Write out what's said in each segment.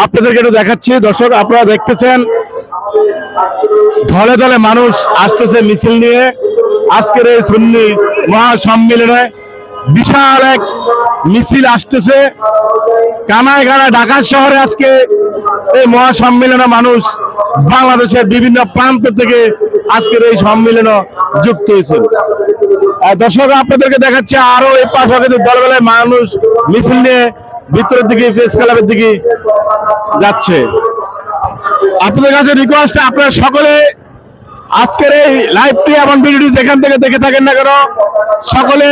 আপনাদেরকে একটু দেখাচ্ছি। দর্শক, আপনারা দেখতেছেন ধলে ধলে মানুষ আসতেছে মিছিল নিয়ে আজকের এই সুন্নি মহাসম্মেলনে। বিশাল এক মিছিল আসতেছে কানায় কানায়। ঢাকা শহরে আজকে এই মহাসম্মেলনে মানুষ বাংলাদেশের বিভিন্ন প্রান্ত থেকে আজকের এই সম্মেলনে যুক্ত হয়েছে। দর্শক, আপনাদেরকে দেখাচ্ছে আরো এই পাশে দলে দলে মানুষ মিছিল নিয়ে ভিতরের দিকে প্রেস ক্লাবের দিকে যাচ্ছে। আপনাদের কাছে রিকোয়েস্ট, আপনারা সকলে আজকের এই লাইভটি এবং ভিডিওটি যেখান থেকে দেখে থাকেন না কেন সকলে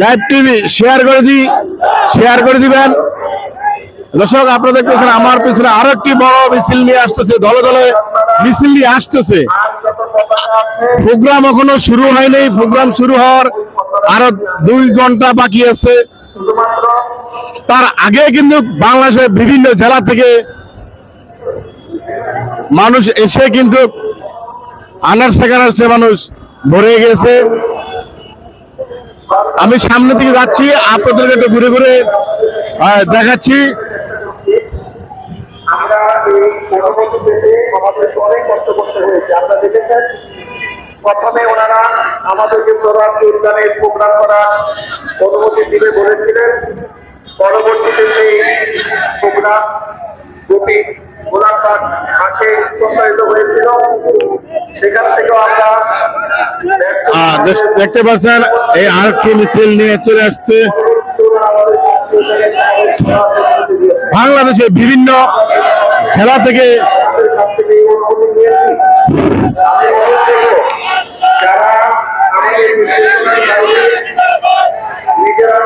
লাইভটি শেয়ার করে দিবেন। দর্শক, আপনারা দেখতেছেন আমার পিছনে আরো একটি বড় মিছিল নিয়ে আসতেছে, দলে দলে মিছিল নিয়ে আসতেছে। প্রোগ্রাম এখনো শুরু হয়নি, প্রোগ্রাম শুরু হওয়ার আরো 2 ঘন্টা বাকি আছে। তার আগে কিন্তু বাংলাদেশের বিভিন্ন জেলা থেকে মানুষ এসে কিন্তু আনারসে কানারসে মানুষ ভরে গেছে। আমি সামনে দিকে যাচ্ছি, আপনাদেরকে একটু ঘুরে ঘুরে দেখাচ্ছি। আমরা এই পরবর্তীতে আমাদের অনেক কষ্ট করতে হয়েছে। আপনারা দেখেছেন প্রথমে ওনারা আমাদেরকে সোহরাওয়ার্দী উদ্যানে প্রোগ্রাম করার অনুমতি দিবে বলেছিলেন। পরবর্তীতে সেই প্রোগ্রাম দুটি গোলাঘাট মাঠে প্রসারিত হয়েছিল। সেখান থেকেও আমরা দেখতে পাচ্ছেন এই আরেকটি মিছিল নিয়ে চলে আসছে। বাংলাদেশের বিভিন্ন জেলা থেকে যারা আমাদের নিজেরা